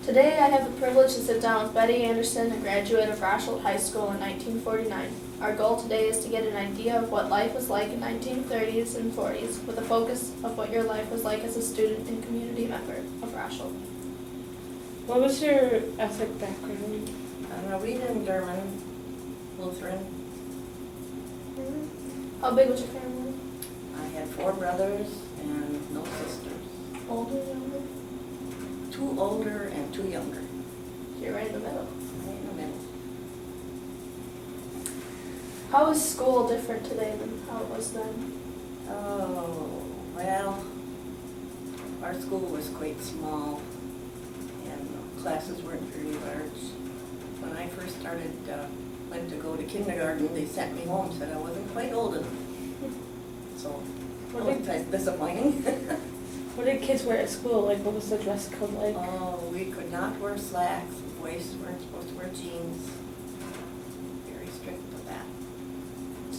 Today I have the privilege to sit down with Betty Anderson, a graduate of Rochelle High School in 1949. Our goal today is to get an idea of what life was like in 1930s and 40s, with a focus of what your life was like as a student and community member of Rochelle. What was your ethnic background? Norwegian, German, Lutheran. How big was your family? I had 4 brothers and no sisters. Older, younger? 2 older and 2 younger. You're right in the middle. Right in the middle. How is school different today than how it was then? Oh, well, our school was quite small and classes weren't very large. When I first went to go to kindergarten, they sent me home, said I wasn't quite old enough. So, that was kind of disappointing. What did kids wear at school? Like, what was the dress code like? Oh, we could not wear slacks. Boys weren't supposed to wear jeans. Very strict with that.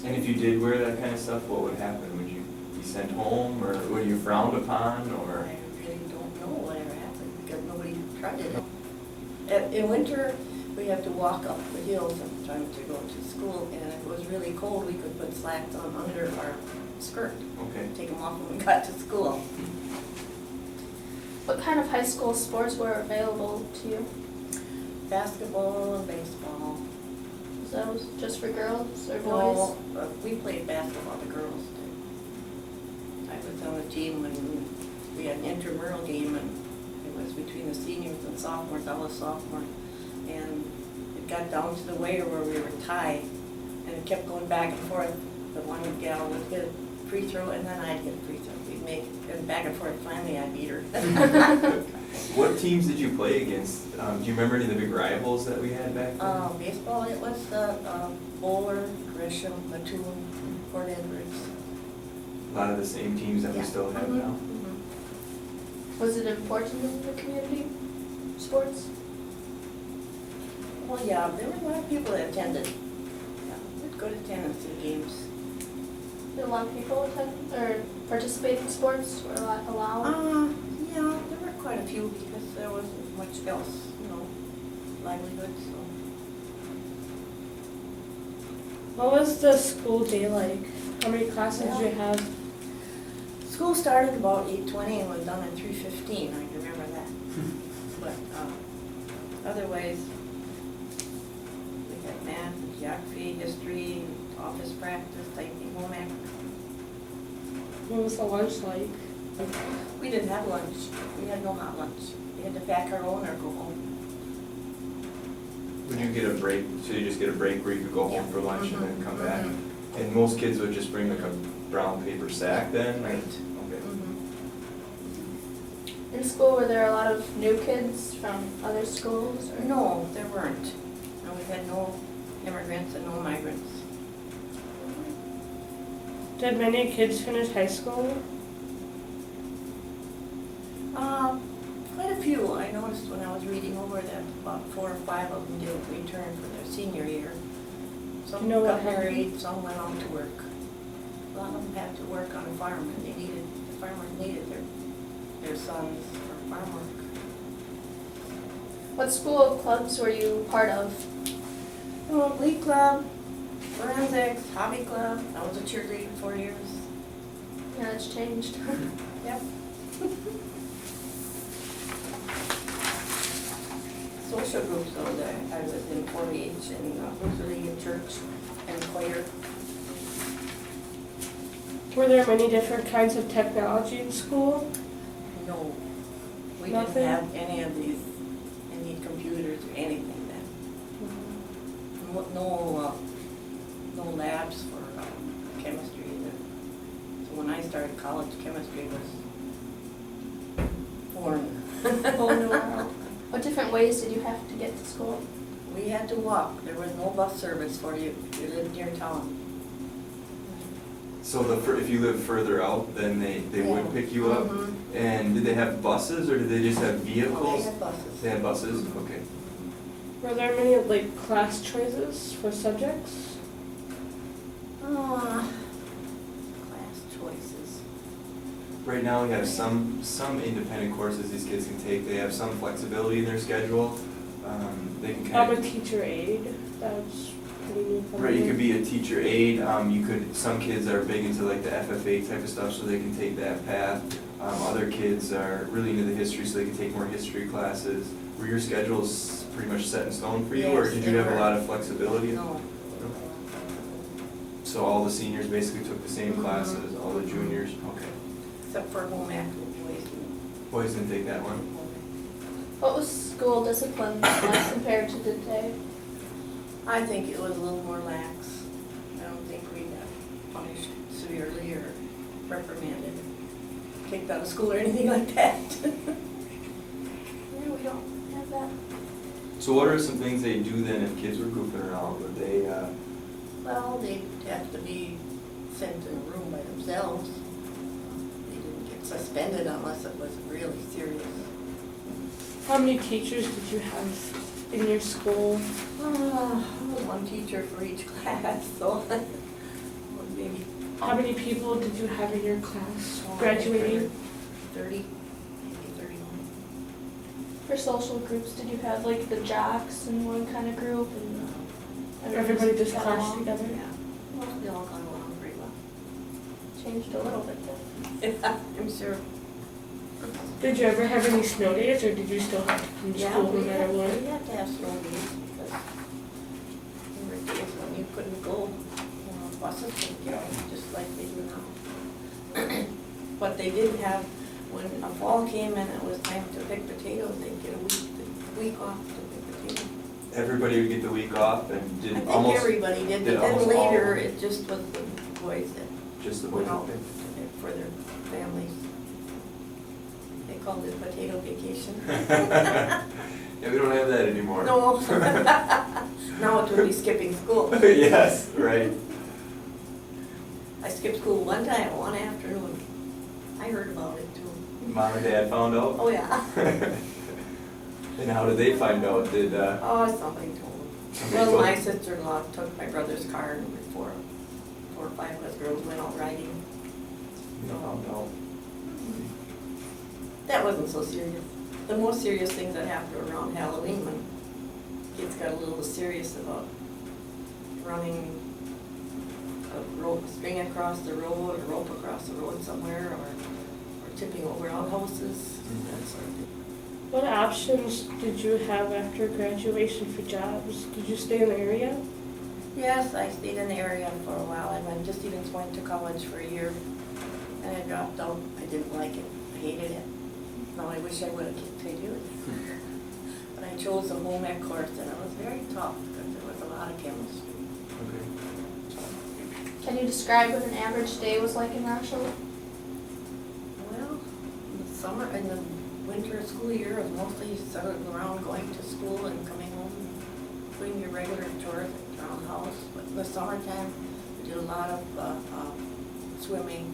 And if you did wear that kind of stuff, what would happen? Would you be sent home, or were you frowned upon, or? I really don't know whatever happened because nobody tried it. In winter, we have to walk up the hills sometimes to go to school, and if it was really cold, we could put slacks on under our skirt. Okay. Take them off when we got to school. What kind of high school sports were available to you? Basketball and baseball. Was that just for girls or boys? No, we played basketball, the girls did. I was on a team when we had an intramural game, and it was between the seniors and sophomores. I was sophomore, and it got down to the wire where we were tied, and it kept going back and forth. The one gal would get a free throw, and then I'd get a free throw. We'd make it back and forth. Finally, I beat her. What teams did you play against? Do you remember any of the big rivals that we had back then? Baseball, it was Bowler, Gresham, Mattoon, Port Edwards. A lot of the same teams that we still have Mhm, now. mhm. Was it important in the community, sports? Well, yeah, there were a lot of people that attended. Yeah, we'd go to attendance to the games. Did a lot of people attend or participate in sports? Were a lot allowed? Yeah, there were quite a few because there wasn't much else, livelihood, so. What was the school day like? How many classes did you have? School started about 8:20 and was done at 3:15, I can remember that. But otherwise, we had math, geography, history, office practice, typing, home ec. What was the lunch like? We didn't have lunch. We had no hot lunch. We had to pack our own or go home. Would you get a break? So you just get a break where you could go home Yeah. for lunch and then come back? Mhm. And most kids would just bring like a brown paper sack then? Right. Okay. Mhm. In school, were there a lot of new kids from other schools? Or? No, there weren't. No, we had no immigrants and no migrants. Did many kids finish high school? Quite a few. I noticed when I was reading over that about 4 or 5 of them did return for their senior year. Some You know what got happened? married, some went on to work. A lot of them had to work on a farm, and the farmers needed their sons for farm work. What school clubs were you part of? Glee club, forensics, hobby club. I was a cheerleader for 4 years. Yeah, it's changed. Yep. Social groups, though, I was in 4-H and Luther League and church and choir. Were there many different kinds of technology in school? No, we Nothing? didn't have any of these, any computers or anything then. No labs for chemistry either. So when I started college, chemistry was foreign. Whole new world. What different ways did you have to get to school? We had to walk. There was no bus service for you. You lived near town. So if you lived further out, then they would pick you up? Mhm. And did they have buses, or did they just have They vehicles? had buses. They had buses? Okay. Were there many like class choices for subjects? Class choices. right now we have some independent courses these kids can take. They have some flexibility in their schedule. They can I'm kind a of. teacher aide, that's pretty new for me. Right, you could be a teacher aide, some kids are big into like the FFA type of stuff, so they can take that path. Other kids are really into the history, so they can take more history classes. Were your schedules pretty much set in stone for you, or Yes, did they you have a were. lot of flexibility? No. So all the seniors basically took the same Mhm. classes, all the juniors, okay. Except for home ec, boys and Boys didn't take that one? What was school discipline like compared to today? I think it was a little more lax. I don't think we got punished severely or reprimanded, kicked out of school or anything like that. Yeah, we don't have that. So what are some things they do then if kids were goofing around? Would they, Well, they'd have to be sent to a room by themselves. They didn't get suspended unless it was really serious. How many teachers did you have in your school? One teacher for each class, so maybe How many people did you have in your class graduating? 30, maybe 31. For social groups, did you have like the jocks in one kind of group and Everybody just got clashed along? together? Yeah, well, they all got along pretty well. Changed a little bit then. Yeah, I'm sure. Did you ever have any snow days, or did you still have to come to Yeah, school no we matter had, what? we had to have snow days because there were days when you couldn't go, buses couldn't get on, just like they do now. But they did have, when a fall came and it was time to pick potatoes, they'd get a week off to pick potatoes. everybody would get the week off and I did think almost, everybody did, did but then almost all later, of them. it just was the boys that just the boys? went out Okay. for their families. They called it potato vacation. Yeah, we don't have that anymore. No. Now it would be skipping school. Yes, right. I skipped school one time, one afternoon. I heard about it too. Mom and dad found out? Oh, yeah. And how did they find out? Did, Oh, somebody told them. somebody Well, told my them? sister-in-law took my brother's car and four or five of us girls went out riding. They found out. That wasn't so serious. The most serious things that happened were around Halloween when kids got a little serious about running a rope, string across the road, or rope across the road somewhere, or tipping over outhouses, that sort of thing. What options did you have after graduation for jobs? Did you stay in the area? Yes, I stayed in the area for a while. I went to college for a year, and I dropped out. I didn't like it. I hated it. Now I wish I would have continued. But I chose a home ec course, and it was very tough because there was a lot of chemistry. Okay. Can you describe what an average day was like in Rochelle? Well, in the summer, in the winter school year, it was mostly centered around going to school and coming home and doing your regular chores around the house. But in the summertime, we did a lot of swimming.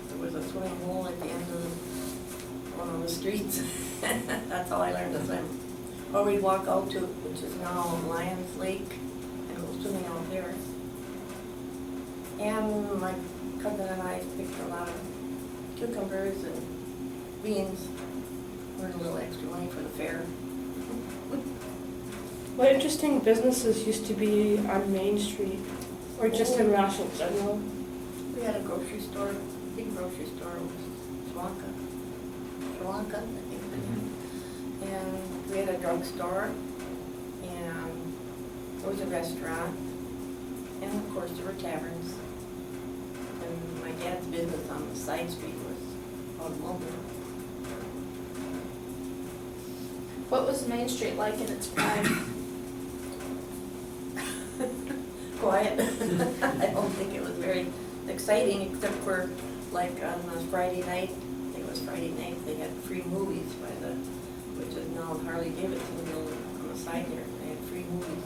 There was a swimming hole at the end of one of the streets. That's how I learned to swim. Or we'd walk out to, which is now Lions Lake, and go swimming out there. And my cousin and I picked a lot of cucumbers and beans, earned a little extra money for the fair. What interesting businesses used to be on Main Street, or just in Rochelle in general? We had a grocery store, big grocery store, it was Sri Lanka, I think. And we had a drugstore, and there was a restaurant, and of course there were taverns. And my dad's business on the side street was automobile. What was Main Street like in its prime? Quiet. I don't think it was very exciting, except for like on a Friday night, I think it was Friday night, they had free movies by the, which is now Harley Davidson building on the side there. They had free movies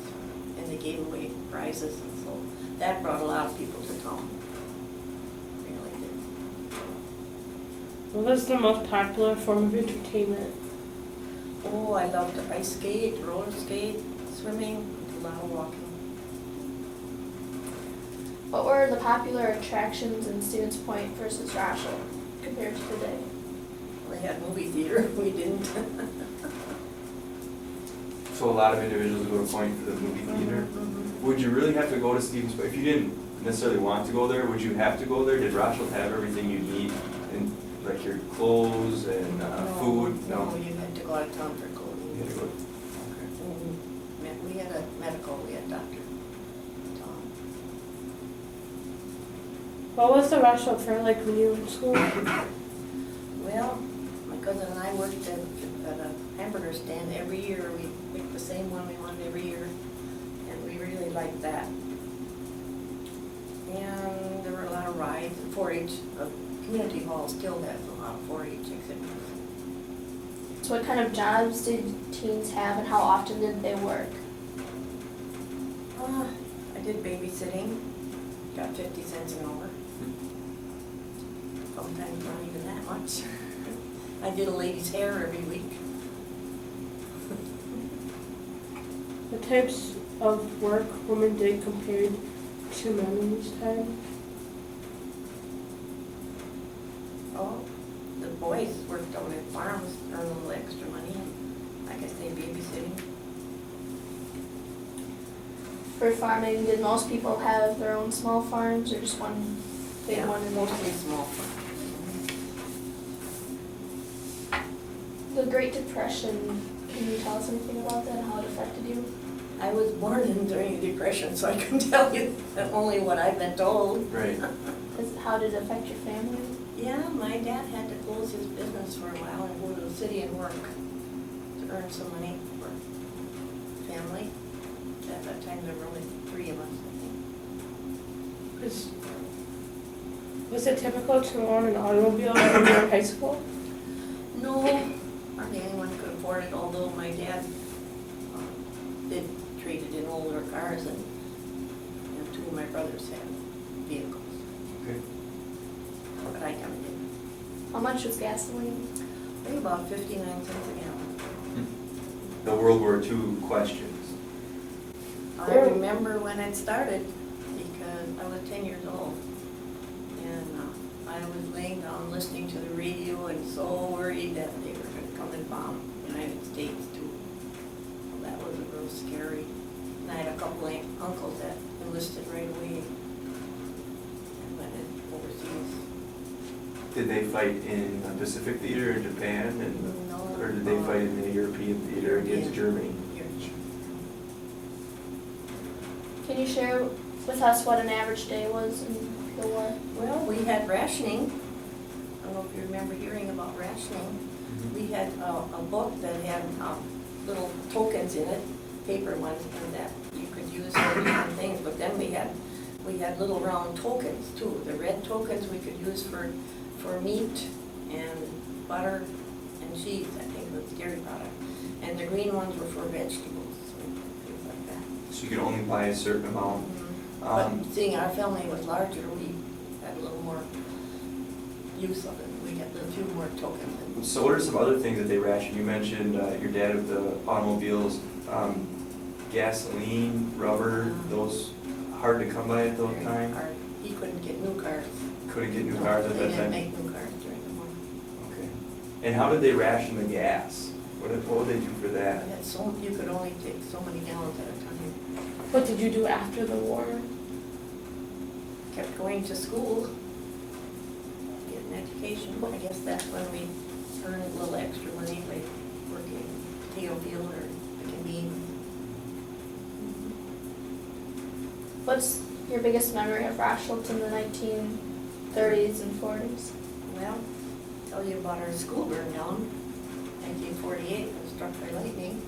and they gave away prizes, and so that brought a lot of people to town. Really did. What was the most popular form of entertainment? Oh, I loved to ice skate, roller skate, swimming, a lot of walking. What were the popular attractions in Stevens Point versus Rochelle? compared to today? They had movie theater, we didn't. So a lot of individuals go to Point for the movie theater. Would you really have to go to Stevens Point? If you didn't necessarily want to go there, would you have to go there? Did Rochelle have everything you need, and like your clothes and food? No, you had to go out of town for You clothing. had to go, okay. We had a medical, we had Dr. Tom. What was the Rochelle Fair like when you were in school? Well, my cousin and I worked at a hamburger stand every year. We picked the same one we wanted every year, and we really liked that. And there were a lot of rides. 4-H, community hall still has a lot of 4-H activities. So what kind of jobs did teens have and how often did they work? I did babysitting, got 50 cents an hour. Sometimes not even that much. I did a lady's hair every week. What types of work women did compared to men in this time? Oh, the boys worked on their farms, earned a little extra money, and like I say, babysitting. For farming, did most people have their own small farms or just one big Yeah, one? And mostly small farms. The Great Depression, can you tell us anything about that and how it affected you? I was born during the Depression, so I can tell you only what I've been told. Right. How did it affect your family? Yeah, my dad had to close his business for a while and go to the city and work to earn some money for family. At that time, there were only 3 of us, I think. Was it typical to own an automobile when you were in high school? No, hardly anyone could afford it, although my dad did trade it in older cars, and 2 of my brothers had vehicles, Okay. but I never did. How much was gasoline? I think about 59 cents a gallon. The World War II questions. I remember when it started, because I was 10 years old, and I was laying down listening to the radio and so worried that they were going to come and bomb the United States too. Well, that was real scary. And I had a couple of uncles that enlisted right away and went in overseas. Did they fight in the Pacific Theater in Japan, and No, or did they fight in the European theater against Germany? Can you share with us what an average day was in the war? Well, we had rationing. I don't know if you remember hearing about rationing. We had a book that had little tokens in it, paper ones, and that you could use for different things. But then we had little round tokens too. The red tokens we could use for meat and butter and cheese, I think was the dairy product. And the green ones were for vegetables and things like that. So you could only buy a certain amount. But seeing our family was larger, we had a little more use of it. We had a few more tokens. So what are some other things that they ration? You mentioned your dad with the automobiles, gasoline, rubber, those hard to come by at that time? He couldn't get new cars. Couldn't get new cars at that They didn't time? make new cars during the war. Okay. And how did they ration the gas? What would they do for that? You could only take so many gallons at a time. What did you do after the war? Kept going to school, getting education. I guess that's when we earned a little extra money by working in potato field or picking beans. What's your biggest memory of Rochelle's in the 1930s and 40s? Well, I'll tell you about our school burned down, 1948, it was struck by lightning,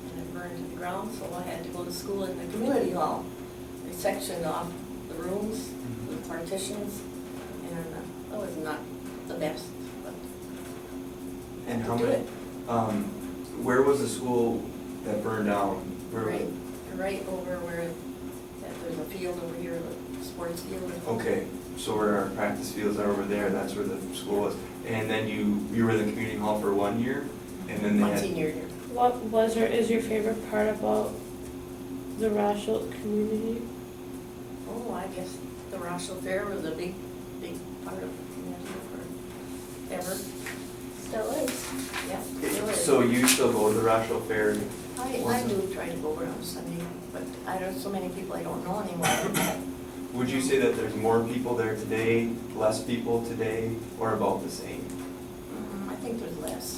and it burned to the ground, so I had to go to school in the community hall. They sectioned off the rooms with partitions, and that was not the best, but I And had how to do many, it. where was the school that burned down? Where was it? Right over where, there's a field over here, the sports field. Okay, so where our practice fields are over there, that's where the school was. And then you were in the community hall for 1 year, and then they My had. senior year. What was or is your favorite part about the Rochelle community? Oh, I guess the Rochelle Fair was a big part of the community for ever. Still is. Yeah. still is. So you still go to the Rochelle Fair? I do try to go over on Sunday, but I don't, so many people I don't know anymore. Would you say that there's more people there today, less people today, or about the same? I think there's less.